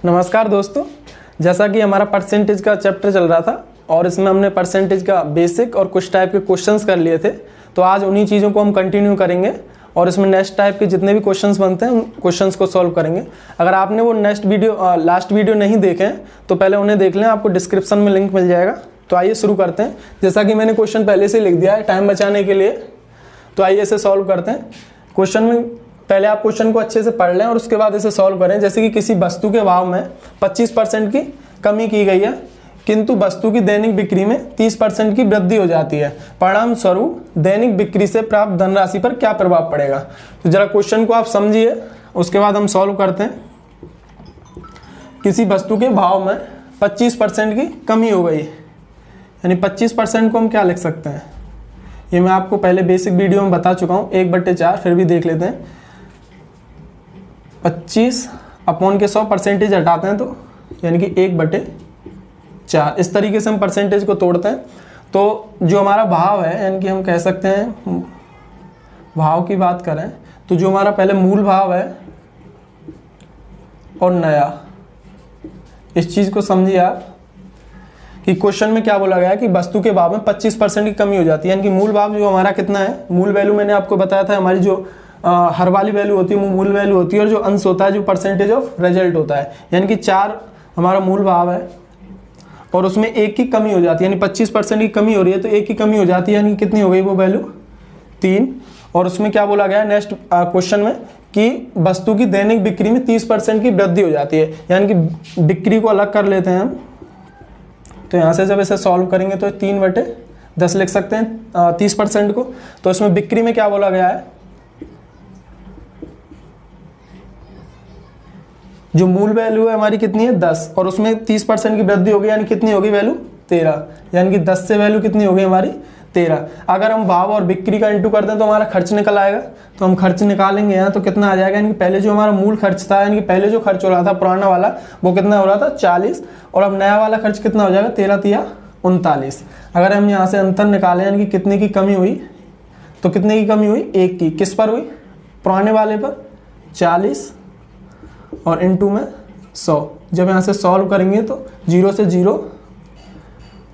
नमस्कार दोस्तों, जैसा कि हमारा परसेंटेज का चैप्टर चल रहा था और इसमें हमने परसेंटेज का बेसिक और कुछ टाइप के क्वेश्चंस कर लिए थे, तो आज उन्हीं चीज़ों को हम कंटिन्यू करेंगे और इसमें नेक्स्ट टाइप के जितने भी क्वेश्चंस बनते हैं उन क्वेश्चंस को सॉल्व करेंगे। अगर आपने वो लास्ट वीडियो नहीं देखे हैं तो पहले उन्हें देख लें, आपको डिस्क्रिप्शन में लिंक मिल जाएगा। तो आइए शुरू करते हैं। जैसा कि मैंने क्वेश्चन पहले से लिख दिया है टाइम बचाने के लिए, तो आइए इसे सॉल्व करते हैं। क्वेश्चन में पहले आप क्वेश्चन को अच्छे से पढ़ लें और उसके बाद इसे सॉल्व करें। जैसे कि किसी वस्तु के भाव में 25% की कमी की गई है, किंतु वस्तु की दैनिक बिक्री में 30% की वृद्धि हो जाती है। परिणाम स्वरूप दैनिक बिक्री से प्राप्त धनराशि पर क्या प्रभाव पड़ेगा? तो जरा क्वेश्चन को आप समझिए, उसके बाद हम सॉल्व करते हैं। किसी वस्तु के भाव में 25% की कमी हो गई, यानी 25% को हम क्या लिख सकते हैं? ये मैं आपको पहले बेसिक वीडियो में बता चुका हूँ, 1/4, फिर भी देख लेते हैं। 25/100 परसेंटेज हटाते हैं तो यानी कि 1/4। इस तरीके से हम परसेंटेज को तोड़ते हैं। तो जो हमारा भाव है, यानी कि हम कह सकते हैं भाव की बात करें तो जो हमारा पहले मूल भाव है और नया, इस चीज़ को समझिए आप कि क्वेश्चन में क्या बोला गया है कि वस्तु के भाव में 25% की कमी हो जाती है। यानी कि मूल भाव जो हमारा कितना है, मूल वैल्यू मैंने आपको बताया था, हमारी जो हर वाली वैल्यू होती है वो मूल वैल्यू होती है और जो अंश होता है जो परसेंटेज ऑफ रिजल्ट होता है। यानी कि 4 हमारा मूल भाव है और उसमें 1 की कमी हो जाती है, यानी 25% की कमी हो रही है तो 1 की कमी हो जाती है, यानी कितनी हो गई वो वैल्यू 3। और उसमें क्या बोला गया है नेक्स्ट क्वेश्चन में कि वस्तु की दैनिक बिक्री में 30% की वृद्धि हो जाती है। यानी कि बिक्री को अलग कर लेते हैं हम, तो यहाँ से जब इसे सॉल्व करेंगे तो 3/10 लिख सकते हैं 30% को। तो इसमें बिक्री में क्या बोला गया है, जो मूल वैल्यू है हमारी कितनी है 10 और उसमें 30% की वृद्धि होगी, यानी कितनी होगी वैल्यू 13। यानी कि 10 से वैल्यू कितनी होगी हमारी 13। अगर हम भाव और बिक्री का इंटू करते हैं तो हमारा खर्च निकल आएगा। तो हम खर्च निकालेंगे यहाँ तो कितना आ जाएगा, यानी कि पहले जो हमारा मूल खर्च था, यानी कि पहले जो खर्च हो रहा था पुराना वाला वो कितना हो रहा था 40, और अब नया वाला खर्च कितना हो जाएगा 13 × 39। अगर हम यहाँ से अंतर निकालें यानी कि कितने की कमी हुई, तो कितने की कमी हुई 1 की। किस पर हुई? पुराने वाले पर 40 और इंटू में 100। जब यहाँ से सॉल्व करेंगे तो 0 से 0,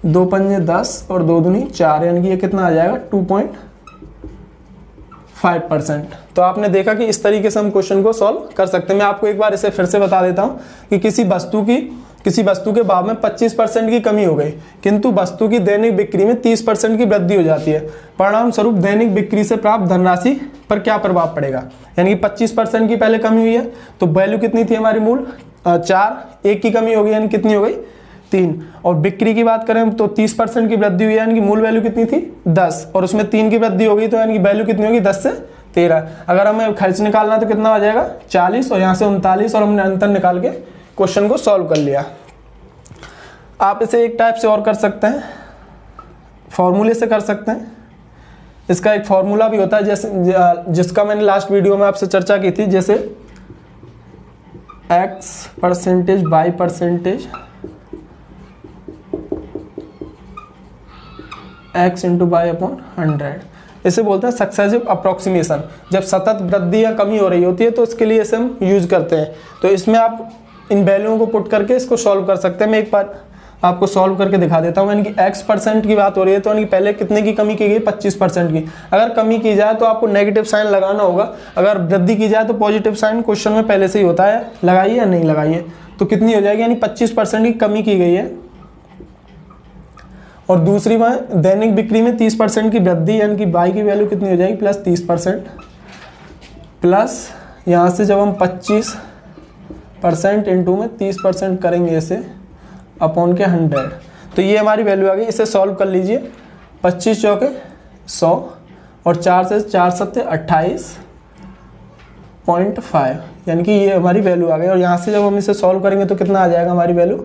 2 पंजे 10 और 2 दूनी 4, यानी कि ये कितना आ जाएगा 2.5%। तो आपने देखा कि इस तरीके से हम क्वेश्चन को सॉल्व कर सकते हैं। मैं आपको एक बार इसे फिर से बता देता हूँ कि किसी वस्तु के भाव में 25% की कमी हो गई, किंतु वस्तु की दैनिक बिक्री में 30% की वृद्धि हो जाती है। परिणाम स्वरूप दैनिक बिक्री से प्राप्त धनराशि पर क्या प्रभाव पड़ेगा? यानी कि 25% की पहले कमी हुई है तो वैल्यू कितनी थी हमारी मूल 4, 1 की कमी हो गई, यानी कितनी हो गई 3। और बिक्री की बात करें तो 30% की वृद्धि हुई, यानी कि मूल वैल्यू कितनी थी 10 और उसमें 3 की वृद्धि हो गई, तो यानी कि वैल्यू कितनी होगी 10 से 13। अगर हमें खर्च निकालना तो कितना आ जाएगा 40 और यहाँ से 39, और हमने अंतर निकाल के क्वेश्चन को सॉल्व कर लिया। आप इसे एक टाइप से और कर सकते हैं, फॉर्मूले से कर सकते हैं। इसका एक फॉर्मूला भी होता है जैसे जिसका मैंने लास्ट वीडियो में आपसे चर्चा की थी, जैसे x% y percentage x × y/100। इसे बोलते हैं सक्सेसिव अप्रोक्सीमेशन। जब सतत वृद्धि या कमी हो रही होती है तो इसके लिए इसे हम यूज करते हैं। तो इसमें आप इन वैल्यूओं को पुट करके इसको सॉल्व कर सकते हैं। मैं एक बार आपको सॉल्व करके दिखा देता हूँ। यानी कि x% की बात हो रही है तो यानी पहले कितने की कमी की गई 25% की। अगर कमी की जाए तो आपको नेगेटिव साइन लगाना होगा, अगर वृद्धि की जाए तो पॉजिटिव साइन क्वेश्चन में पहले से ही होता है, लगाइए या नहीं लगाइए। तो कितनी हो जाएगी, यानी 25% की कमी की गई है। और दूसरी बात, दैनिक बिक्री में 30% की वृद्धि, यानी कि y की वैल्यू कितनी हो जाएगी +30%, प्लस यहाँ से जब हम 25% इंटू में 30% करेंगे इसे अपॉन के 100, तो ये हमारी वैल्यू आ गई। इसे सॉल्व कर लीजिए। 25 चौके 100 और 4 से 4 सत्ते 28.5, यानी कि ये हमारी वैल्यू आ गई। और यहाँ से जब हम इसे सॉल्व करेंगे तो कितना आ जाएगा हमारी वैल्यू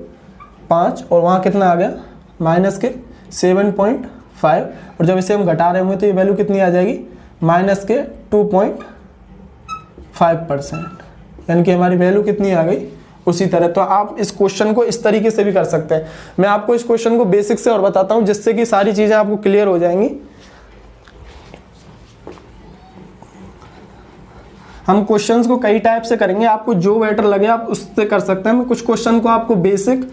5, और वहाँ कितना आ गया माइनस के 7.5, और जब इसे हम घटा रहे होंगे तो ये वैल्यू कितनी आ जाएगी माइनस के 2.5%, यानी कि हमारी वैल्यू कितनी आ गई उसी तरह। तो आप इस क्वेश्चन को इस तरीके से भी कर सकते हैं। मैं आपको इस क्वेश्चन को बेसिक से और बताता हूं जिससे कि सारी चीजें आपको क्लियर हो जाएंगी। हम क्वेश्चंस को कई टाइप से करेंगे, आपको जो बेटर लगे आप उससे कर सकते हैं। मैं कुछ क्वेश्चन को आपको बेसिक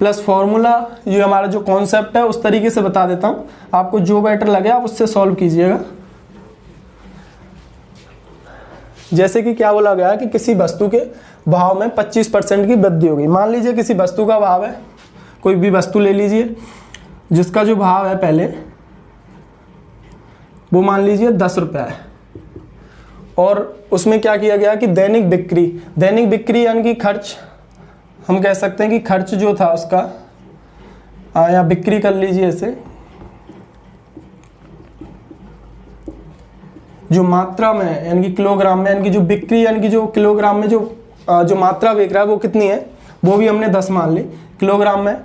प्लस फॉर्मूला, ये हमारा जो कॉन्सेप्ट है उस तरीके से बता देता हूँ, आपको जो बेटर लगे आप उससे सॉल्व कीजिएगा। जैसे कि क्या बोला गया है कि किसी वस्तु के भाव में 25% की वृद्धि हो गई। मान लीजिए किसी वस्तु का भाव है, कोई भी वस्तु ले लीजिए जिसका जो भाव है पहले वो मान लीजिए 10 रुपया है, और उसमें क्या किया गया कि दैनिक बिक्री यानी कि खर्च, हम कह सकते हैं कि खर्च जो था उसका, या बिक्री कर लीजिए इसे, जो मात्रा में यानी कि किलोग्राम में, यानी कि जो बिक्री यानी कि जो किलोग्राम में जो मात्रा बिक रहा है वो कितनी है, वो भी हमने 10 मान ली किलोग्राम में,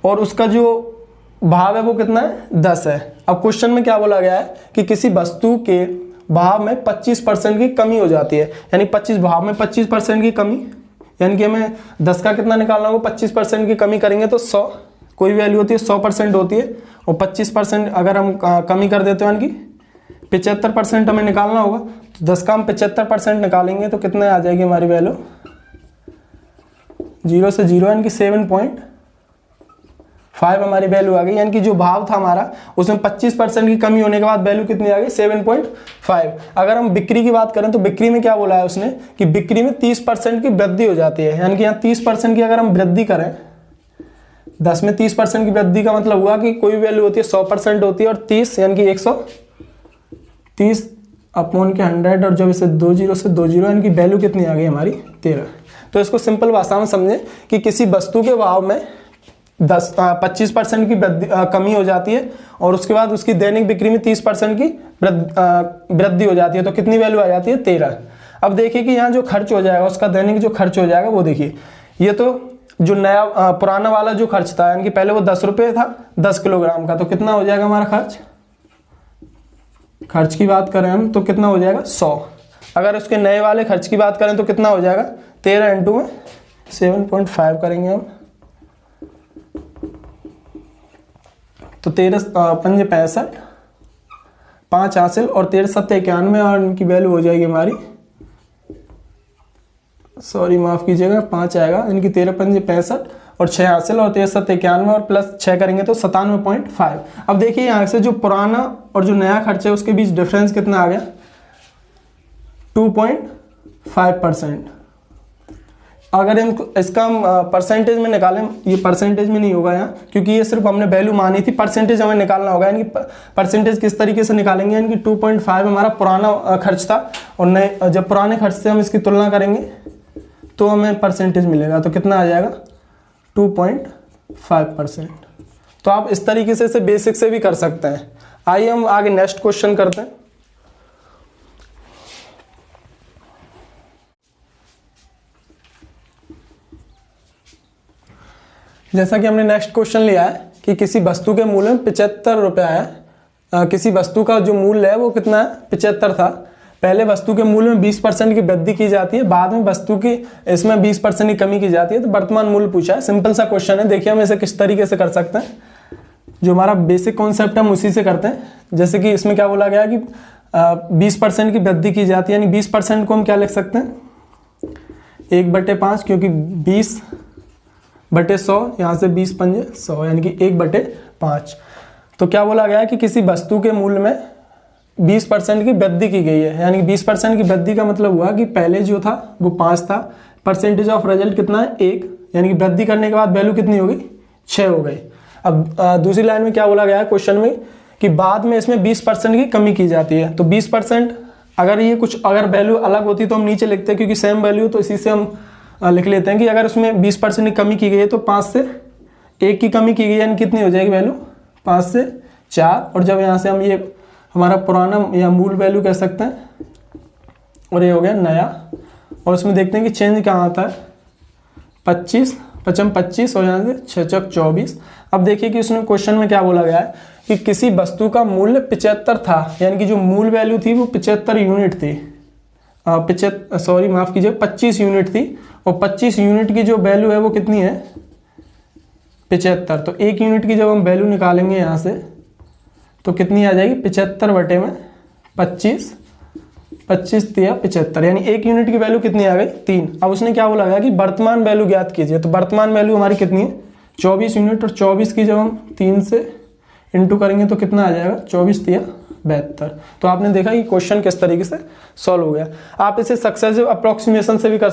और उसका जो भाव है वो कितना है 10 है। अब क्वेश्चन में क्या बोला गया है कि किसी वस्तु के भाव में 25% की कमी हो जाती है, यानी भाव में 25% की कमी, यानी कि हमें 10 का कितना निकालना होगा, 25% की कमी करेंगे तो 100, कोई वैल्यू होती है 100% होती है, और 25% अगर हम कमी कर देते हैं यानी कि 75% हमें निकालना होगा, तो 10 का हम 75% निकालेंगे तो कितने आ जाएगी हमारी वैल्यू, 0 से 0 यानी कि 7.5 हमारी वैल्यू आ गई। यानी कि जो भाव था हमारा उसमें 25% की कमी होने के बाद वैल्यू कितनी आ गई, 7.5। अगर हम बिक्री की बात करें तो बिक्री में क्या बोला है उसने कि बिक्री में 30% की वृद्धि हो जाती है, यानी कि यहाँ 30% की अगर हम वृद्धि करें, 10 में 30% की वृद्धि का मतलब हुआ कि कोई वैल्यू होती है 100% होती है, और 30 यानी कि 130 अपॉन के 100, और जब इसे 2 0 से 2 0 यानी कि वैल्यू कितनी आ गई हमारी 13। तो इसको सिंपल भाषा में समझें कि किसी वस्तु के भाव में 25% की कमी हो जाती है, और उसके बाद उसकी दैनिक बिक्री में 30% की वृद्धि हो जाती है, तो कितनी वैल्यू आ जाती है 13। अब देखिए कि यहाँ जो खर्च हो जाएगा, उसका दैनिक जो खर्च हो जाएगा वो देखिए, ये तो जो नया पुराना वाला जो खर्च था, यानी कि पहले वो 10 रुपये था 10 किलोग्राम का, तो कितना हो जाएगा हमारा खर्च की बात करें हम तो कितना हो जाएगा 100। अगर उसके नए वाले खर्च की बात करें तो कितना हो जाएगा, 13 इंटू में 7.5 करेंगे हम, तो 13 पंजे 65, 5 हासिल और 13 7 91, और इनकी वैल्यू हो जाएगी हमारी, सॉरी माफ कीजिएगा 5 आएगा, इनकी 13 पंजे 65 और 6 हासिल और 13 7 91 और प्लस 6 करेंगे तो 97.5। अब देखिए यहाँ से जो पुराना और जो नया खर्च है उसके बीच डिफरेंस कितना आ गया, 2.5%। अगर इसका हम परसेंटेज में निकालें, ये परसेंटेज में नहीं होगा यहाँ, क्योंकि ये सिर्फ हमने वैल्यू मानी थी, परसेंटेज हमें निकालना होगा। यानी कि परसेंटेज किस तरीके से निकालेंगे, यानी कि 2.5 हमारा पुराना खर्च था, और नए जब पुराने खर्च से हम इसकी तुलना करेंगे तो हमें परसेंटेज मिलेगा, तो कितना आ जाएगा 2.5%। तो आप इस तरीके से इसे बेसिक से भी कर सकते हैं। आइए हम आगे नेक्स्ट क्वेश्चन करते हैं। जैसा कि हमने नेक्स्ट क्वेश्चन लिया है कि किसी वस्तु के मूल्य में 75 रुपया है, किसी वस्तु का जो मूल्य है वो कितना है 75 था। पहले वस्तु के मूल्य में 20% की वृद्धि की जाती है, बाद में वस्तु की इसमें 20% की कमी की जाती है, तो वर्तमान मूल्य पूछा है। सिंपल सा क्वेश्चन है, देखिए हम इसे किस तरीके से कर सकते हैं। जो हमारा बेसिक कॉन्सेप्ट है हम उसी से करते हैं। जैसे कि इसमें क्या बोला गया कि 20% की वृद्धि की जाती है, यानी 20% को हम क्या लिख सकते हैं 1/5, क्योंकि 20/100, यहाँ से 20 पंजे 100 यानी कि 1/5। तो क्या बोला गया है कि किसी वस्तु के मूल्य में 20% की वृद्धि की गई है, यानी कि 20% की वृद्धि का मतलब हुआ कि पहले जो था वो 5 था, परसेंटेज ऑफ रिजल्ट कितना है 1, यानी कि वृद्धि करने के बाद वैल्यू कितनी हो गई 6 हो गई। अब दूसरी लाइन में क्या बोला गया है क्वेश्चन में कि बाद में इसमें 20% की कमी की जाती है। तो 20% अगर वैल्यू अलग होती तो हम नीचे लिखते हैं, क्योंकि सेम वैल्यू, तो इसी से हम लिख लेते हैं कि अगर उसमें 20% की कमी की गई है तो 5 से 1 की कमी की गई है, यानी कितनी हो जाएगी वैल्यू 5 से 4। और जब यहाँ से हम ये हमारा पुराना या मूल वैल्यू कह सकते हैं, और ये हो गया नया, और उसमें देखते हैं कि चेंज कहाँ आता है 25 5 25 और यहाँ से 6 6 24। अब देखिए कि उसमें क्वेश्चन में क्या बोला गया है कि किसी वस्तु का मूल्य 75 था, यानी कि जो मूल वैल्यू थी वो 75 यूनिट थी, 25 यूनिट थी, और 25 यूनिट की जो वैल्यू है वो कितनी है 75। तो 1 यूनिट की जब हम वैल्यू निकालेंगे यहाँ से तो कितनी आ जाएगी 75/25, 25 तिया 75, यानी एक यूनिट की वैल्यू कितनी आ गई 3। अब उसने क्या बोला गया कि वर्तमान वैल्यू ज्ञात कीजिए, तो वर्तमान वैल्यू हमारी कितनी है 24 यूनिट, और 24 की जब हम 3 से इंटू करेंगे तो कितना आ जाएगा 24 तिया 72। तो आपने देखा कि क्वेश्चन किस तरीके से सॉल्व हो गया। आप इसे सक्सेसिव अप्रोक्सीमेशन से भी कर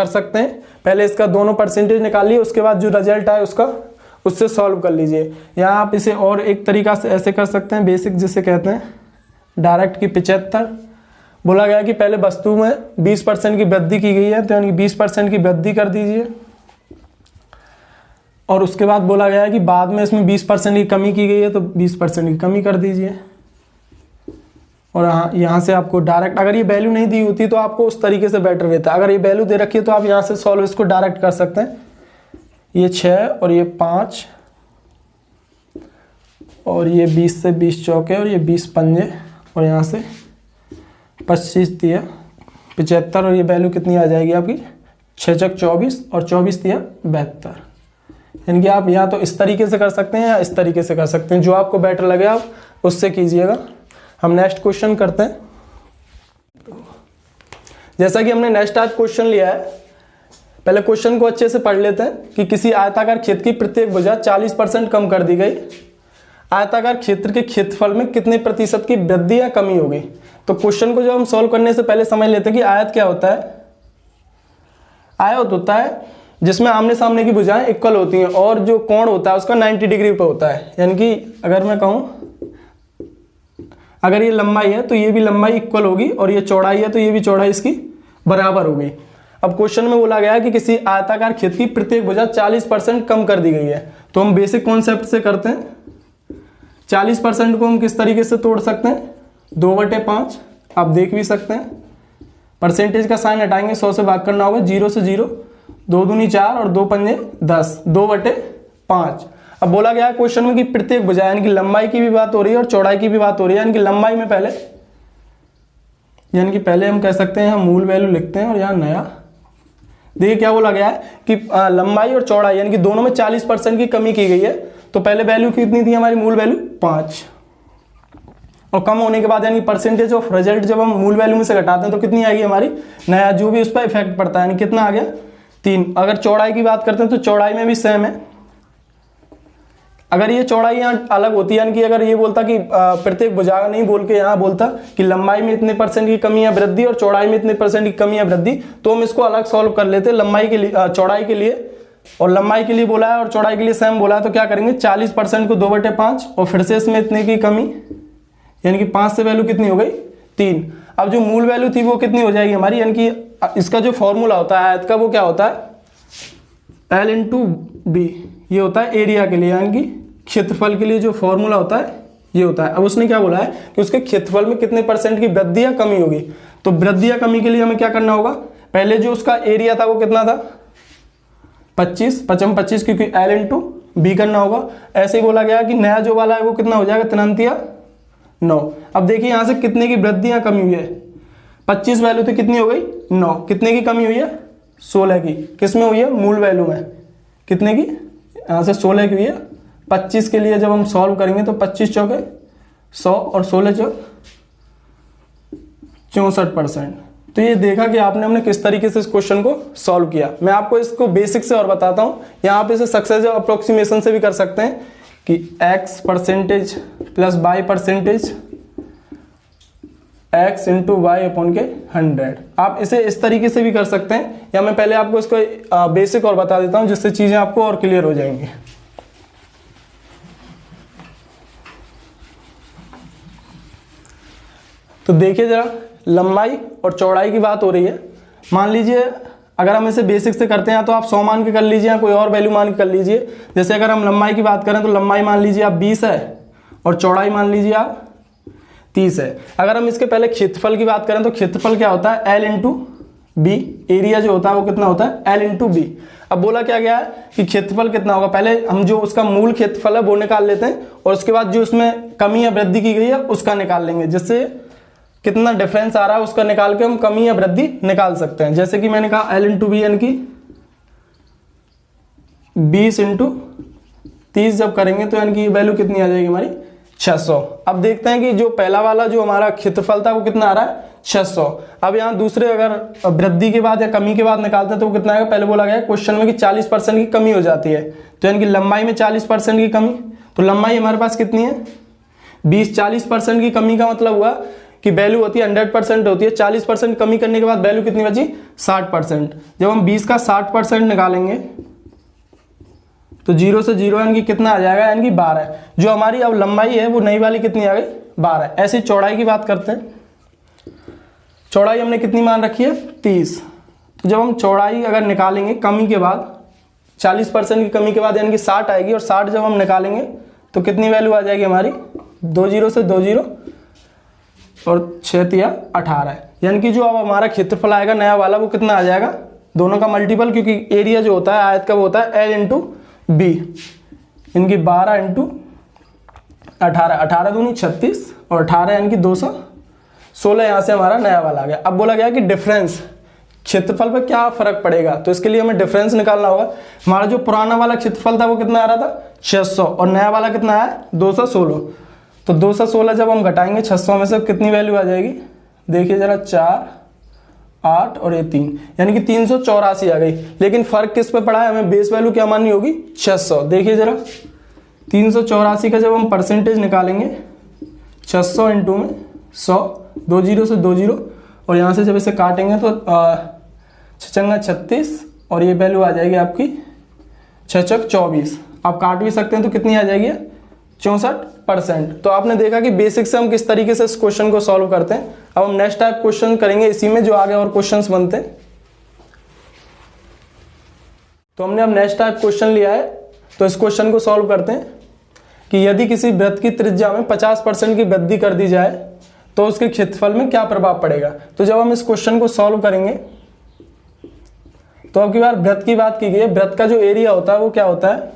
सकते हैं। पहले इसका दोनों परसेंटेज निकालिए, उसके बाद जो रिजल्ट आए उससे सॉल्व कर लीजिए। या आप इसे और एक तरीका से ऐसे कर सकते हैं, बेसिक जिसे कहते हैं डायरेक्ट की 75। बोला गया कि पहले वस्तु में 20% की वृद्धि की गई है, तो यानी 20% की वृद्धि कर दीजिए, और उसके बाद बोला गया है कि बाद में इसमें 20% की कमी की गई है, तो 20% की कमी कर दीजिए। और यहाँ से आपको डायरेक्ट, अगर ये वैल्यू नहीं दी होती तो आपको उस तरीके से बेटर रहता। अगर ये वैल्यू दे रखी है तो आप यहाँ से सॉल्व इसको डायरेक्ट कर सकते हैं। ये 6 और ये 5 और ये 20 से 20 चौके और ये 20 पंजे, और यहाँ से 25 तिया 75, और ये वैल्यू कितनी आ जाएगी आपकी 6 चक 24 और 24 तिया 72। यानी कि आप या तो इस तरीके से कर सकते हैं या इस तरीके से कर सकते हैं, जो आपको बेटर लगे आप उससे कीजिएगा। हम नेक्स्ट क्वेश्चन करते हैं। जैसा कि हमने नेक्स्ट टाइप क्वेश्चन लिया है, पहले क्वेश्चन को अच्छे से पढ़ लेते हैं कि किसी आयताकार क्षेत्र की प्रत्येक भुजा 40% कम कर दी गई, आयताकार क्षेत्र के क्षेत्रफल में कितने प्रतिशत की वृद्धि या कमी होगी। तो क्वेश्चन को जब हम सॉल्व करने से पहले समझ लेते हैं कि आयत क्या होता है। आयत होता है जिसमें आमने सामने की भुजाएं इक्वल होती हैं, और जो कोण होता है उसका 90 डिग्री पर होता है। यानी कि अगर मैं कहूँ, अगर ये लंबाई है तो ये भी लंबाई इक्वल होगी, और ये चौड़ाई है तो ये भी चौड़ाई इसकी बराबर होगी। अब क्वेश्चन में बोला गया है कि किसी आयताकार क्षेत्र की प्रत्येक भुजा 40% कम कर दी गई है। तो हम बेसिक कॉन्सेप्ट से करते हैं। 40% को हम किस तरीके से तोड़ सकते हैं, 2/5। आप देख भी सकते हैं, परसेंटेज का साइन हटाएंगे, 100 से भाग करना होगा, 0 से 0, 2 दूनी 4 और 2 पंजे 10, 2/5। अब बोला गया है क्वेश्चन में कि प्रत्येक भुजा, यानी कि लंबाई की भी बात हो रही है और चौड़ाई की भी बात हो रही है। यानी कि लंबाई में पहले हम कह सकते हैं, यहाँ मूल वैल्यू लिखते हैं और यहाँ नया। देखिए क्या बोला गया है कि लंबाई और चौड़ाई यानी कि दोनों में 40% की कमी की गई है। तो पहले वैल्यू कितनी थी हमारी, मूल वैल्यू 5, और कम होने के बाद यानी परसेंटेज ऑफ रिजल्ट जब हम मूल वैल्यू में से घटाते हैं तो कितनी आएगी हमारी नया, जो भी उस पर इफेक्ट पड़ता है, यानी कितना आ गया 3। अगर चौड़ाई की बात करते हैं तो चौड़ाई में भी सेम है। अगर ये चौड़ाई यहाँ अलग होती है, यानी कि अगर ये बोलता कि प्रत्येक भुजा नहीं बोल के यहाँ बोलता कि लंबाई में इतने % की कमी या वृद्धि और चौड़ाई में इतने % की कमी या वृद्धि, तो हम इसको अलग सॉल्व कर लेते लंबाई के लिए, चौड़ाई के लिए, और लंबाई के लिए बोला है और चौड़ाई के लिए सेम बोला है। तो क्या करेंगे, 40% को 2/5 और फिर से इसमें इतने की कमी, यानी कि 5 से वैल्यू कितनी हो गई 3। अब जो मूल वैल्यू थी वो कितनी हो जाएगी हमारी, यानी कि इसका जो फॉर्मूला होता है आयत का वो क्या होता है L × B, ये होता है एरिया के लिए, यानी कि क्षेत्रफल के लिए जो फॉर्मूला होता है ये होता है। अब उसने क्या बोला है कि उसके क्षेत्रफल में कितने % की वृद्धि या कमी होगी। तो वृद्धि या कमी के लिए हमें क्या करना होगा, पहले जो उसका एरिया था वो कितना था 25, 25, क्योंकि L × B करना होगा। ऐसे ही बोला गया कि नया जो वाला है वो कितना हो जाएगा, 9। अब देखिए यहाँ से कितने की वृद्धि या कमी हुई है, 25 वैल्यू तो कितनी हो गई 9, कितने की कमी हुई है 16 की। किस में हुई है, मूल वैल्यू में। कितने की, यहाँ से 16 की हुई है। 25 के लिए जब हम सॉल्व करेंगे तो 25 चौके 100 और 16 चौक 64%। तो ये देखा कि हमने किस तरीके से इस क्वेश्चन को सॉल्व किया। मैं आपको इसको बेसिक से और बताता हूँ। यहाँ पे इसे सक्सेसिव अप्रोक्सीमेशन से भी कर सकते हैं कि x% + y% x × y/100। आप इसे इस तरीके से भी कर सकते हैं, या मैं पहले आपको इसको बेसिक और बता देता हूँ जिससे चीज़ें आपको और क्लियर हो जाएंगी। तो देखिए जरा, लंबाई और चौड़ाई की बात हो रही है। मान लीजिए अगर हम इसे बेसिक से करते हैं तो आप 100 मान के कर लीजिए या कोई और वैल्यू मान के कर लीजिए। जैसे अगर हम लंबाई की बात करें तो लंबाई मान लीजिए आप 20 है और चौड़ाई मान लीजिए आप 30 है। अगर हम इसके पहले क्षेत्रफल की बात करें तो क्षेत्रफल क्या होता है, L × B। एरिया जो होता है वो कितना होता है, L × B। अब बोला क्या गया है कि क्षेत्रफल कितना होगा, पहले हम जो उसका मूल क्षेत्रफल है वो निकाल लेते हैं, और उसके बाद जो उसमें कमी या वृद्धि की गई है उसका निकाल लेंगे, जिससे कितना डिफरेंस आ रहा है उसका निकाल के हम कमी या वृद्धि निकाल सकते हैं। जैसे कि मैंने कहा L × B, यानी कि 20 × 30 जब करेंगे तो यानी कि ये वैल्यू कितनी आ जाएगी हमारी 600। अब देखते हैं कि जो पहला वाला जो हमारा क्षेत्रफल था वो कितना आ रहा है 600। अब यहाँ दूसरे अगर वृद्धि के बाद या कमी के बाद निकालते हैं तो कितना आएगा, पहले बोला गया है क्वेश्चन में कि 40% की कमी हो जाती है, तो यानी कि लंबाई में 40% की कमी, तो लंबाई हमारे पास कितनी है 20। 40% की कमी का मतलब हुआ कि वैल्यू होती है 100% होती है, 40% कमी करने के बाद वैल्यू कितनी बची 60%। जब हम 20 का 60% निकालेंगे तो 0 से 0 यानी कि कितना आ जाएगा, यानी कि 12। जो हमारी अब लंबाई है वो नई वाली कितनी आ गई 12। ऐसी चौड़ाई की बात करते हैं, चौड़ाई हमने कितनी मान रखी है 30। तो जब हम चौड़ाई अगर निकालेंगे कमी के बाद 40% की कमी के बाद यानी कि 60 आएगी, और 60 जब हम निकालेंगे तो कितनी वैल्यू आ जाएगी हमारी 2 0 से 2 0 और 6 तिया 18। यानी कि जो अब हमारा क्षेत्रफल आएगा नया वाला वो कितना आ जाएगा, दोनों का मल्टीपल, क्योंकि एरिया जो होता है आयत का वो होता है L इंटू बी, इनकी 12 इंटू 18, 18 दूनी 36 और 18 यानी कि 216। यहाँ से हमारा नया वाला आ गया। अब बोला गया कि डिफरेंस क्षेत्रफल पर क्या फर्क पड़ेगा, तो इसके लिए हमें डिफरेंस निकालना होगा। हमारा जो पुराना वाला क्षेत्रफल था वो कितना आ रहा था 600 और नया वाला कितना आया 216। तो 216 जब हम घटाएंगे 600 में से कितनी वैल्यू आ जाएगी, देखिए जरा 4 8 और ये 3 यानी कि 384 आ गई। लेकिन फर्क किस पे पड़ा है, हमें बेस वैल्यू क्या माननी होगी 600। देखिए जरा 384 का जब हम परसेंटेज निकालेंगे 600 इंटू में 100, 2 0 से 2 0 और यहाँ से जब इसे काटेंगे तो 6 36 और ये वैल्यू आ जाएगी आपकी 6 24। आप काट भी सकते हैं तो कितनी आ जाएगी 64%। तो आपने देखा कि बेसिक से हम किस तरीके से इस क्वेश्चन को सॉल्व करते हैं। अब हम नेक्स्ट टाइप क्वेश्चन करेंगे इसी में जो आगे और क्वेश्चंस बनते हैं। तो हमने अब नेक्स्ट टाइप क्वेश्चन लिया है, तो इस क्वेश्चन को सॉल्व करते हैं कि यदि किसी वृत्त की त्रिज्या में 50% की वृद्धि कर दी जाए तो उसके क्षेत्रफल में क्या प्रभाव पड़ेगा। तो जब हम इस क्वेश्चन को सॉल्व करेंगे तो अब की बार वृत्त की बात की गई है। वृत्त का जो एरिया होता है वो क्या होता है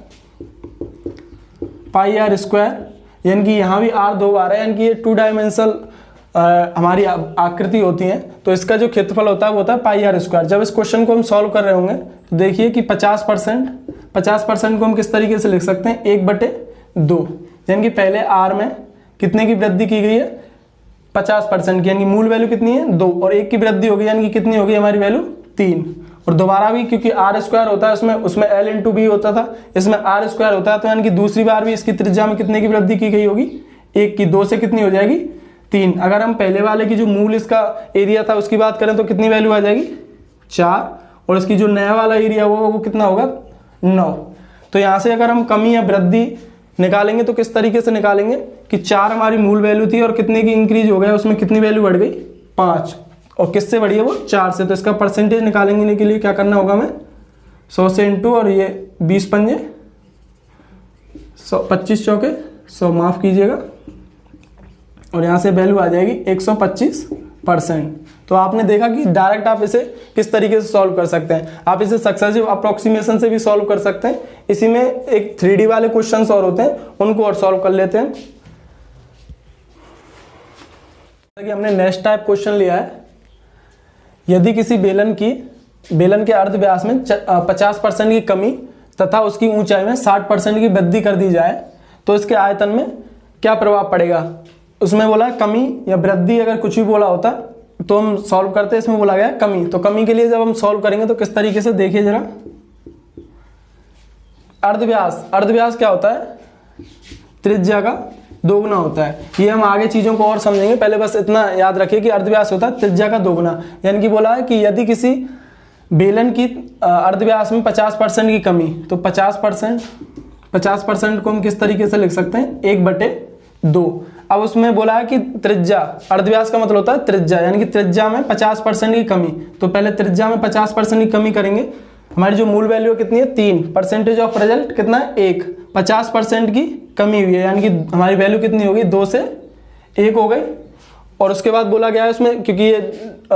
पाई आर स्क्वायर, यानी कि यहाँ भी आर 2 बार है, यानी कि ये 2 डायमेंशनल हमारी आकृति होती है। तो इसका जो क्षेत्रफल होता है वो होता है पाई आर स्क्वायर। जब इस क्वेश्चन को हम सॉल्व कर रहे होंगे तो देखिए कि 50% को हम किस तरीके से लिख सकते हैं 1/2, यानी कि पहले आर में कितने की वृद्धि की गई है 50% की, यानी कि मूल वैल्यू कितनी है 2 और 1 की वृद्धि होगी यानी कि कितनी होगी हमारी वैल्यू 3। और दोबारा भी क्योंकि आर स्क्वायर होता है उसमें L इंटू बी होता था, इसमें आर स्क्वायर होता है, तो यानी कि दूसरी बार भी इसकी त्रिज्या में कितने की वृद्धि की गई होगी 1 की। 2 से कितनी हो जाएगी 3। अगर हम पहले वाले की जो मूल इसका एरिया था उसकी बात करें तो कितनी वैल्यू आ जाएगी 4 और इसकी जो नया वाला एरिया होगा वो कितना होगा 9। तो यहाँ से अगर हम कमी या वृद्धि निकालेंगे तो किस तरीके से निकालेंगे कि 4 हमारी मूल वैल्यू थी और कितने की इंक्रीज हो गया, उसमें कितनी वैल्यू बढ़ गई 5 और किससे बढ़ी है वो 4 से। तो इसका परसेंटेज निकालेंगे के लिए क्या करना होगा हमें 100 से इंटू और ये 20 पंजे 25 चौके 100 माफ कीजिएगा और यहाँ से वैल्यू आ जाएगी 125%। तो आपने देखा कि डायरेक्ट आप इसे किस तरीके से सॉल्व कर सकते हैं। आप इसे सक्सेसिव अप्रोक्सीमेशन से भी सॉल्व कर सकते हैं। इसी में एक 3D वाले क्वेश्चंस और होते हैं उनको और सॉल्व कर लेते हैं। कि हमने नेक्स्ट टाइप क्वेश्चन लिया है, यदि किसी बेलन के अर्ध व्यास में 50% की कमी तथा उसकी ऊंचाई में 60% की वृद्धि कर दी जाए तो इसके आयतन में क्या प्रभाव पड़ेगा। उसमें बोला कमी या वृद्धि, अगर कुछ भी बोला होता तो हम सॉल्व करते, इसमें बोला गया कमी। तो कमी के लिए जब हम सॉल्व करेंगे तो किस तरीके से देखिए जरा, अर्धव्यास क्या होता है त्रिज्या का दोगुना होता है। ये हम आगे चीजों को और समझेंगे, पहले बस इतना याद रखिए कि अर्धव्यास होता है त्रिज्या का दोगुना। यानी कि बोला है कि यदि किसी बेलन की अर्धव्यास में 50% की कमी, तो 50% को हम किस तरीके से लिख सकते हैं 1/2। अब उसमें बोला है कि त्रिज्या, अर्धव्यास का मतलब होता है त्रिज्या, यानी कि त्रिज्या में 50% की कमी। तो पहले त्रिज्या में 50% की कमी करेंगे, हमारी जो मूल वैल्यू कितनी है 3, परसेंटेज ऑफ रिजल्ट कितना है 1, 50% की कमी हुई है यानी कि हमारी वैल्यू कितनी होगी 2 से 1 हो गई। और उसके बाद बोला गया है उसमें, क्योंकि ये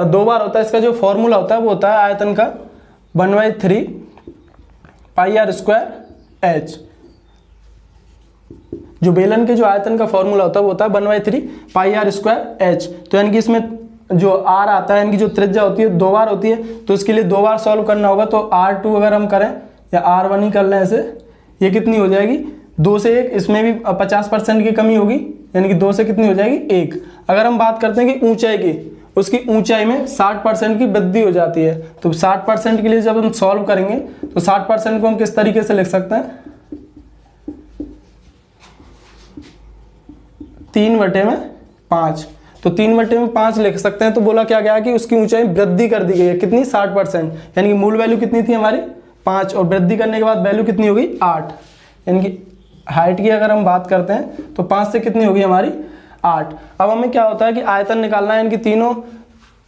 2 बार होता है, इसका जो फॉर्मूला होता है वो होता है आयतन का 1/3 पाई आर स्क्वायर एच। जो बेलन के जो आयतन का फॉर्मूला होता है वो होता है 1/3 पाई आर स्क्वायर एच। तो यानी कि इसमें जो आर आता है यानी कि जो त्रिज्या होती है 2 बार होती है, तो इसके लिए 2 बार सॉल्व करना होगा। तो R2 अगर हम करें या R1 ही कर लें ऐसे, ये कितनी हो जाएगी 2 से 1, इसमें भी 50% की कमी होगी यानी कि 2 से कितनी हो जाएगी 1। अगर हम बात करते हैं कि उसकी ऊंचाई में 60% की वृद्धि हो जाती है। तो 60% के लिए जब हम सॉल्व करेंगे तो 60% को हम किस तरीके से लिख सकते हैं, 3/5। तो 3/5 लिख सकते हैं। तो बोला क्या गया कि उसकी ऊंचाई वृद्धि कर दी गई है, कितनी, 60%, यानी कि मूल वैल्यू कितनी थी हमारी 5 और वृद्धि करने के बाद वैल्यू कितनी होगी 8। यानी कि हाइट की अगर हम बात करते हैं तो 5 से कितनी होगी हमारी 8। अब हमें क्या होता है कि आयतन निकालना है, यानी कि तीनों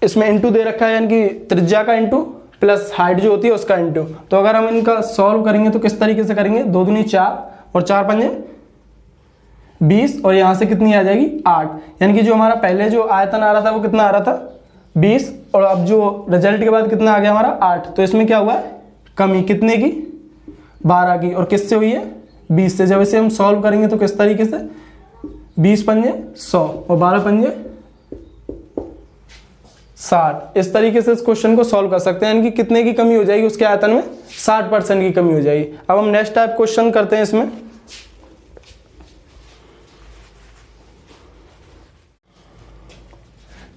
इसमें इंटू दे रखा है, यानी कि त्रिज्या का इंटू प्लस हाइट जो होती है उसका इंटू। तो अगर हम इनका सॉल्व करेंगे तो किस तरीके से करेंगे, 2 दूनी 4 और 4 पंजे 20 और यहाँ से कितनी आ जाएगी 8। यानी कि जो हमारा पहले जो आयतन आ रहा था वो कितना आ रहा था 20 और अब जो रिजल्ट के बाद कितना आ गया हमारा 8। तो इसमें क्या हुआ है कमी, कितने की 12 की, और किससे हुई है 20 से। जब इसे हम सॉल्व करेंगे तो किस तरीके से, 20 पंजे 100 और 12 पंजे 60। इस तरीके से इस क्वेश्चन को सॉल्व कर सकते हैं। यानी कि कितने की कमी हो जाएगी उसके आयतन में, 60% की कमी हो जाएगी। अब हम नेक्स्ट टाइप क्वेश्चन करते हैं इसमें।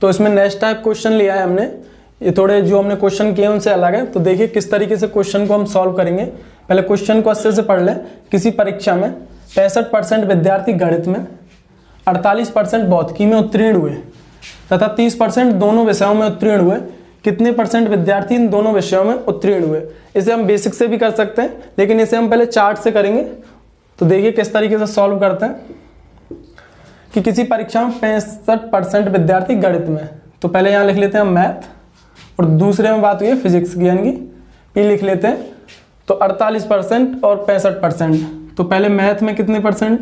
तो इसमें नेक्स्ट टाइप क्वेश्चन लिया है हमने, ये थोड़े जो हमने क्वेश्चन किए उनसे अलग है। तो देखिए किस तरीके से क्वेश्चन को हम सॉल्व करेंगे। पहले क्वेश्चन को अच्छे से पढ़ लें। किसी परीक्षा में 65% विद्यार्थी गणित में, 48% भौतिकी में उत्तीर्ण हुए तथा 30% दोनों विषयों में उत्तीर्ण हुए। कितने परसेंट विद्यार्थी इन दोनों विषयों में उत्तीर्ण हुए। इसे हम बेसिक से भी कर सकते हैं, लेकिन इसे हम पहले चार्ट से करेंगे। तो देखिए किस तरीके से सॉल्व करते हैं कि किसी परीक्षा में 65% विद्यार्थी गणित में, तो पहले यहाँ लिख लेते हैं मैथ, और दूसरे में बात हुई है फिजिक्स की, यानी कि पी लिख लेते हैं। तो 48% और 65%। तो पहले मैथ में कितने परसेंट,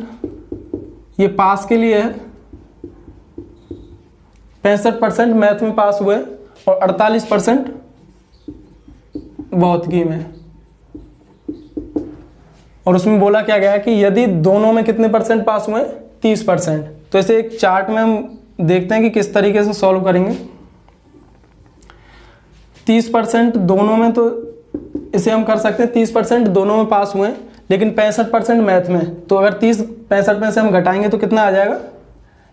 ये पास के लिए है, 65% मैथ में पास हुए और 48% भौतिकी में। और उसमें बोला क्या गया कि यदि दोनों में कितने परसेंट पास हुए, 30%। तो इसे एक चार्ट में हम देखते हैं कि किस तरीके से सॉल्व करेंगे। 30% दोनों में, तो इसे हम कर सकते हैं 30% दोनों में पास हुए, लेकिन 65% मैथ में। तो अगर 65 में से हम घटाएंगे तो कितना आ जाएगा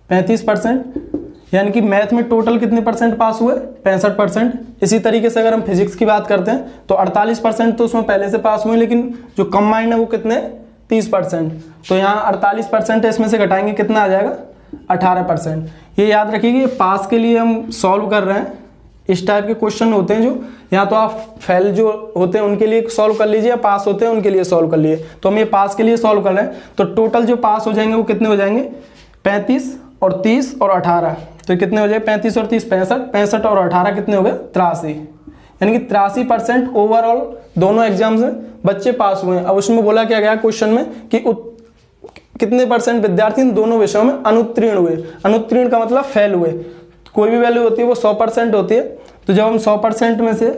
35%। यानी कि मैथ में टोटल कितने परसेंट पास हुए, 65%। इसी तरीके से अगर हम फिजिक्स की बात करते हैं तो 48% तो उसमें पहले से पास हुए, लेकिन जो कंबाइंड है वो कितने, 30%। तो यहाँ 48% है, इसमें से घटाएंगे कितना आ जाएगा 18%। ये याद रखिए कि पास के लिए हम सॉल्व कर रहे हैं। इस टाइप के क्वेश्चन होते हैं जो या तो आप फेल जो होते हैं उनके लिए सॉल्व कर लीजिए, या पास होते हैं उनके लिए सॉल्व कर लीजिए। तो हम ये पास के लिए सॉल्व कर रहे हैं। तो टोटल जो पास हो जाएंगे वो कितने हो जाएंगे, 35 और 30 और 18। तो कितने हो जाए 35 और 30 65, 65 और 18 कितने हो गए 83। यानी कि 83% ओवरऑल दोनों एग्जाम्स में बच्चे पास हुए हैं। अब उसमें बोला क्या गया क्वेश्चन में कि कितने परसेंट विद्यार्थी इन दोनों विषयों में अनुत्तीर्ण हुए। अनुत्तीर्ण का मतलब फेल हुए। कोई भी वैल्यू होती है वो 100% होती है। तो जब हम 100% में से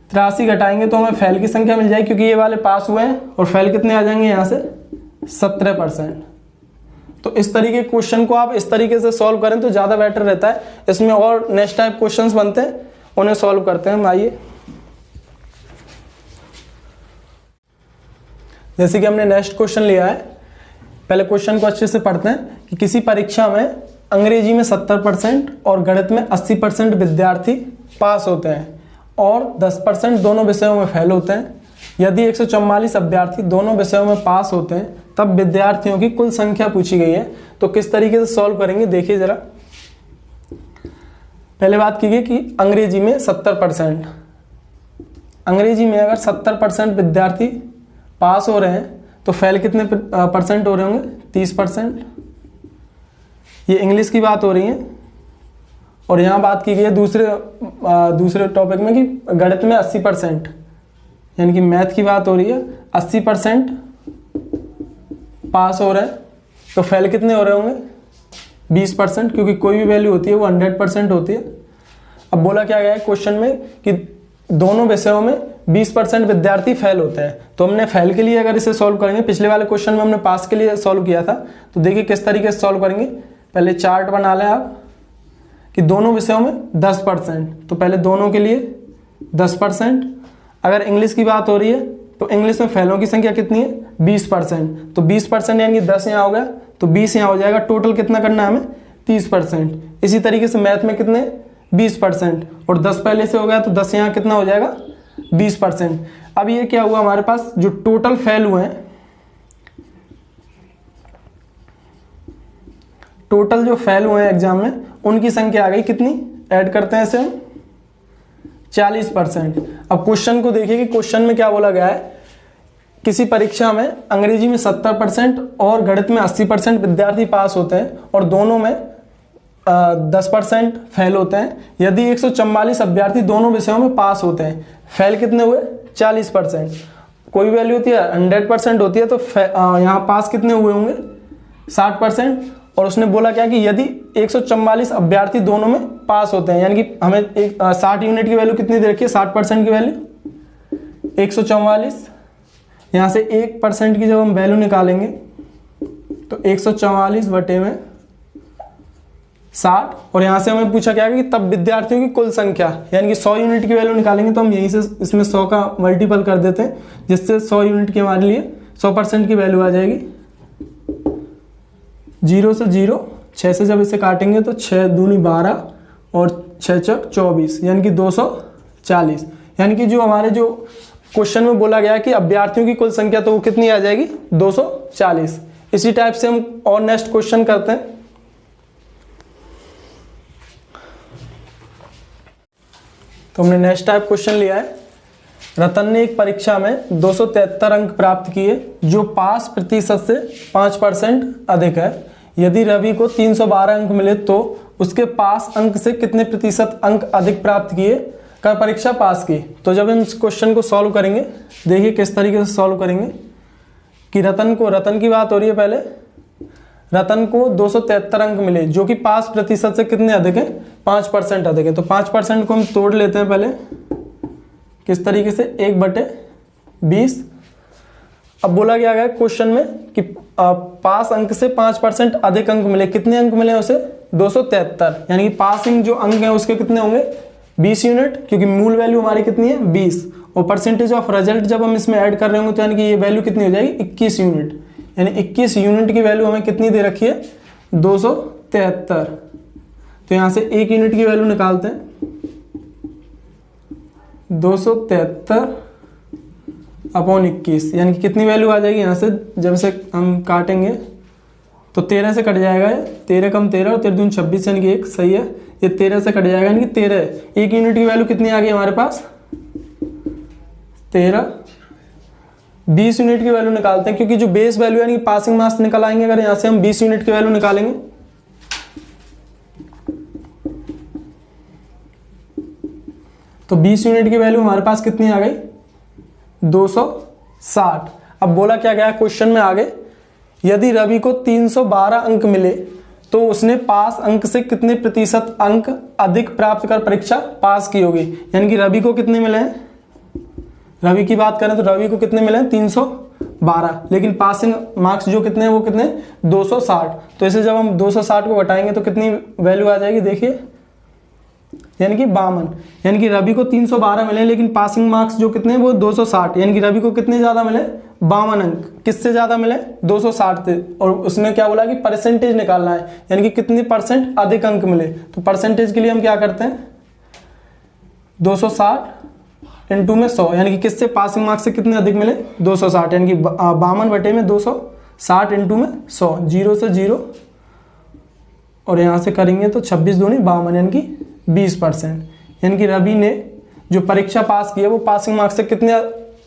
83 घटाएंगे तो हमें फेल की संख्या मिल जाएगी, क्योंकि ये वाले पास हुए हैं, और फेल कितने आ जाएंगे यहाँ से 17%। तो इस तरीके के क्वेश्चन को आप इस तरीके से सॉल्व करें तो ज़्यादा बेटर रहता है। इसमें और नेक्स्ट टाइप क्वेश्चंस बनते हैं, उन्हें सॉल्व करते हैं हम। आइए, जैसे कि हमने नेक्स्ट क्वेश्चन लिया है, पहले क्वेश्चन को अच्छे से पढ़ते हैं कि किसी परीक्षा में अंग्रेजी में 70% और गणित में 80% विद्यार्थी पास होते हैं और 10% दोनों विषयों में फेल होते हैं। यदि 144 अभ्यर्थी दोनों विषयों में पास होते हैं तब विद्यार्थियों की कुल संख्या पूछी गई है। तो किस तरीके से सॉल्व करेंगे देखिए जरा। पहले बात की गई कि अंग्रेजी में 70%, अंग्रेजी में अगर 70% विद्यार्थी पास हो रहे हैं तो फेल कितने परसेंट हो रहे होंगे, 30%। ये इंग्लिश की बात हो रही है। और यहाँ बात की गई है दूसरे टॉपिक में कि गणित में 80%, यानी कि मैथ की बात हो रही है। 80% पास हो रहे हैं तो फेल कितने हो रहे होंगे, 20%, क्योंकि कोई भी वैल्यू होती है वो 100% होती है। अब बोला क्या गया है क्वेश्चन में कि दोनों विषयों में 20% विद्यार्थी फेल होते हैं। तो हमने फेल के लिए अगर इसे सॉल्व करेंगे, पिछले वाले क्वेश्चन में हमने पास के लिए सॉल्व किया था, तो देखिए किस तरीके से सॉल्व करेंगे। पहले चार्ट बना लें आप कि दोनों विषयों में 10%, तो पहले दोनों के लिए 10%। अगर इंग्लिश की बात हो रही है तो इंग्लिश में फेलों की संख्या कितनी है, 20%। तो 20% यानी कि 10 यहाँ हो गया तो 20 यहाँ हो जाएगा। टोटल कितना करना है हमें, 30%। इसी तरीके से मैथ में कितने 20%, और 10 पहले से हो गया तो 10 यहाँ कितना हो जाएगा 20%। अब ये क्या हुआ, हमारे पास जो टोटल फेल हुए हैं, टोटल जो फेल हुए हैं एग्जाम में उनकी संख्या आ गई कितनी, ऐड करते हैं इसे हम 40%। अब क्वेश्चन को देखिए कि क्वेश्चन में क्या बोला गया है, किसी परीक्षा में अंग्रेजी में 70% और गणित में 80% विद्यार्थी पास होते हैं और दोनों में 10% फेल होते हैं। यदि 144 अभ्यर्थी दोनों विषयों में पास होते हैं, फेल कितने हुए 40%। कोई वैल्यू होती है 100% होती है, तो यहाँ पास कितने हुए होंगे 60%। और उसने बोला क्या कि यदि 144 अभ्यर्थी दोनों में पास होते हैं, यानी कि हमें 60 यूनिट की वैल्यू कितनी दे रखी है, 60% की वैल्यू 144, यहाँ से 1% की जब हम वैल्यू निकालेंगे तो 144 बटे में 60, और यहाँ से हमें पूछा क्या कि तब विद्यार्थियों की कुल संख्या, यानी कि 100 यूनिट की वैल्यू निकालेंगे, तो हम यहीं से इसमें 100 का मल्टीपल कर देते हैं, जिससे 100 यूनिट की हमारे लिए 100% की वैल्यू आ जाएगी। 0 से 0, 6 से जब इसे काटेंगे तो 6 दूनी 12 और 6 चक 24, यानी कि 240। यानी कि जो हमारे जो क्वेश्चन में बोला गया कि अभ्यर्थियों की कुल संख्या, तो वो कितनी आ जाएगी 240। इसी टाइप से हम और नेक्स्ट क्वेश्चन करते हैं। तो हमने नेक्स्ट टाइप क्वेश्चन लिया है, रतन ने एक परीक्षा में 273 अंक प्राप्त किए जो पास प्रतिशत से 5% अधिक है। यदि रवि को 312 अंक मिले तो उसके पास अंक से कितने प्रतिशत अंक अधिक प्राप्त किए कर परीक्षा पास की। तो जब हम इस क्वेश्चन को सॉल्व करेंगे, देखिए किस तरीके से सॉल्व करेंगे कि रतन की बात हो रही है। पहले रतन को 273 अंक मिले जो कि पास प्रतिशत से कितने अधिक है, 5% अधिक है। तो 5% को हम तोड़ लेते हैं पहले, किस तरीके से 1/20। अब बोला गया है क्वेश्चन में कि पास अंक से 5% अधिक अंक मिले, कितने अंक मिले उसे 273, यानी कि पासिंग जो अंक है उसके कितने होंगे 20 यूनिट, क्योंकि मूल वैल्यू हमारी कितनी है 20, और परसेंटेज ऑफ रिजल्ट जब हम इसमें ऐड कर रहे होंगे तो यानी कि ये वैल्यू कितनी हो जाएगी 21 यूनिट, यानी 21 यूनिट की वैल्यू हमें कितनी दे रखी है 273। तो यहाँ से 1 यूनिट की वैल्यू निकालते हैं, 273 अपॉन 21, यानी कि कितनी वैल्यू आ जाएगी यहाँ से जब से हम काटेंगे तो 13 से कट जाएगा, 13 कम 13 और 13 दूनी 26, यानी कि 1 सही है, ये 13 से कट जाएगा, यानी कि 13। 1 यूनिट की वैल्यू कितनी आ गई हमारे पास 13। 20 यूनिट की वैल्यू निकालते हैं, क्योंकि जो बेस वैल्यू यानी कि पासिंग मार्क्स निकल आएंगे। अगर यहाँ से हम 20 यूनिट की वैल्यू निकालेंगे तो 20 यूनिट की वैल्यू हमारे पास कितनी आ गई 260। अब बोला क्या गया क्वेश्चन में आगे, यदि रवि को 312 अंक मिले तो उसने पास अंक से कितने प्रतिशत अंक अधिक प्राप्त कर परीक्षा पास की होगी। यानी कि रवि को कितने मिले हैं, रवि की बात करें तो रवि को कितने मिले हैं 312, लेकिन पासिंग मार्क्स जो कितने हैं वो कितने 260। तो इसे जब हम 260 को घटाएंगे तो कितनी वैल्यू आ जाएगी देखिए, यानी कि 52। यानी कि रवि को 312 मिले लेकिन पासिंग मार्क्स जो कितने वो 260, यानी कि रवि को कितने ज्यादा मिले 52 अंक। किससे ज्यादा मिले 260 से, और उसने क्या बोला कि परसेंटेज निकालना है, यानी कि कितने परसेंट अधिक अंक मिले। तो परसेंटेज के लिए हम क्या करते हैं 260 इंटू में 100, यानी कि किससे पासिंग मार्क्स से कितने अधिक मिले 260, यानी कि 52 बटे में 260 इंटू में 100, 0 से 0 और यहाँ से करेंगे तो 26 दूनी 52, यानी कि 20%। यानी कि रवि ने जो परीक्षा पास की है वो पासिंग मार्क्स से कितने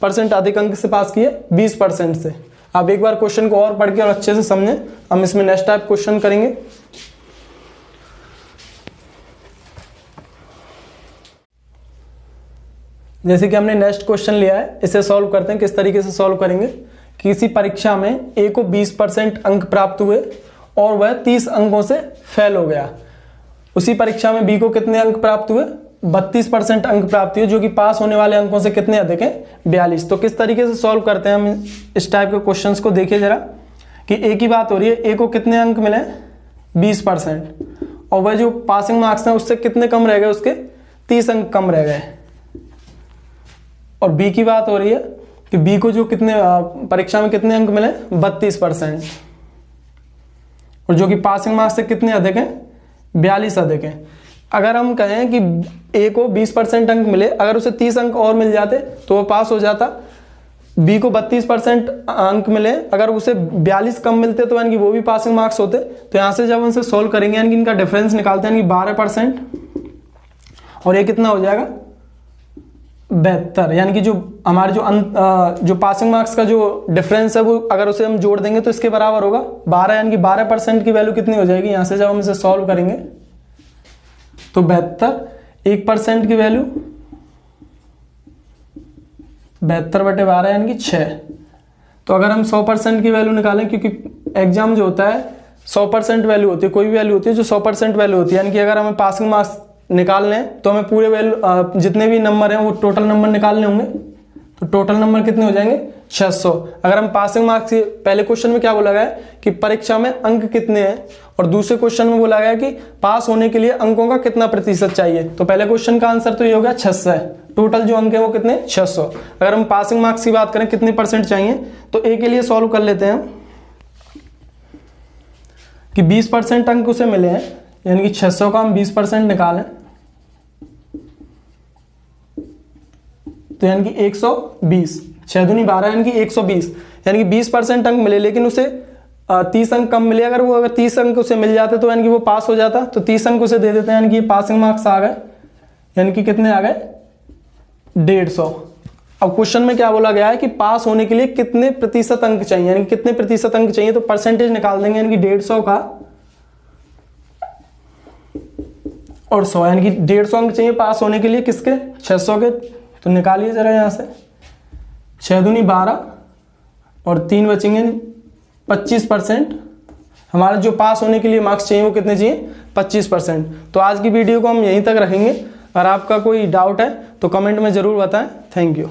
परसेंट अधिक अंक से पास किए 20% से। आप एक बार क्वेश्चन को और पढ़ के और अच्छे से समझें, हम इसमें नेक्स्ट टाइप क्वेश्चन करेंगे। जैसे कि हमने नेक्स्ट क्वेश्चन लिया है, इसे सॉल्व करते हैं। किस तरीके से सॉल्व करेंगे, किसी परीक्षा में ए को 20% अंक प्राप्त हुए और वह 30 अंकों से फेल हो गया। उसी परीक्षा में बी को कितने अंक प्राप्त हुए 32% अंक प्राप्त हुए, जो कि पास होने वाले अंकों से कितने अधिक हैं 42। तो किस तरीके से सॉल्व करते हैं हम इस टाइप के क्वेश्चंस को, देखिए जरा कि ए की बात हो रही है, ए को कितने अंक मिले 20% और वह जो पासिंग मार्क्स हैं उससे कितने कम रह गए, उसके 30 अंक कम रह गए। और बी की बात हो रही है कि बी को जो कितने परीक्षा में कितने अंक मिले 32% और जो कि पासिंग मार्क्स से कितने अधिक हैं 42 अधिक है। अगर हम कहें कि ए को 20% अंक मिले, अगर उसे 30 अंक और मिल जाते तो वो पास हो जाता। बी को 32% अंक मिले, अगर उसे 42 कम मिलते तो यानी कि वो भी पासिंग मार्क्स होते। तो यहाँ से जब उनसे सोल्व करेंगे यानी कि इनका डिफरेंस निकालते हैं यानी कि 12% और ये कितना हो जाएगा 72। यानी कि जो हमारे जो पासिंग मार्क्स का जो डिफरेंस है वो अगर उसे हम जोड़ देंगे तो इसके बराबर होगा 12। यानी कि 12% की वैल्यू कितनी हो जाएगी, यहाँ से जब हम इसे सॉल्व करेंगे तो 72, 1% की वैल्यू 72/12 यानी कि 6। तो अगर हम 100% की वैल्यू निकालें, क्योंकि एग्जाम जो होता है 100% वैल्यू होती है, कोई भी वैल्यू होती है जो 100% वैल्यू होती है, यानी कि अगर हमें पासिंग मार्क्स निकालने हैं तो हमें पूरे वैल्यू जितने भी नंबर हैं वो टोटल नंबर निकालने होंगे। तो टोटल नंबर कितने हो जाएंगे 600। अगर हम पासिंग मार्क्स, पहले क्वेश्चन में क्या बोला गया है कि परीक्षा में अंक कितने हैं, और दूसरे क्वेश्चन में बोला गया है कि पास होने के लिए अंकों का कितना प्रतिशत चाहिए। तो पहले क्वेश्चन का आंसर तो ये हो गया 600 है। टोटल जो अंक है वो कितने 600। अगर हम पासिंग मार्क्स की बात करें कितने परसेंट चाहिए, तो ए के लिए सॉल्व कर लेते हैं कि 20% अंक उसे मिले हैं, यानी कि 600 का हम 20% निकालें तो यानी कि 120, 6 दूनी 12 यानी कि 120, यानी कि 20% अंक मिले लेकिन उसे 30 अंक कम मिले। अगर 30 अंक उसे मिल जाते तो यानी कि वो पास हो जाता। तो 30 अंक उसे दे देते हैं, यानी कि पासिंग मार्क्स आ गए, यानी कि कितने आ गए 150। अब क्वेश्चन में क्या बोला गया है कि पास होने के लिए कितने प्रतिशत अंक चाहिए, यानी कि कितने प्रतिशत अंक चाहिए। तो परसेंटेज निकाल देंगे, यानी कि 150 का और 100, यानी कि 150 अंक चाहिए पास होने के लिए किसके 600 के। तो निकालिए जरा यहां से, 6 दूनी 12 और 3 बचेंगे 25%। हमारा जो पास होने के लिए मार्क्स चाहिए वो कितने चाहिए 25%। तो आज की वीडियो को हम यहीं तक रखेंगे। अगर आपका कोई डाउट है तो कमेंट में ज़रूर बताएं। Thank you.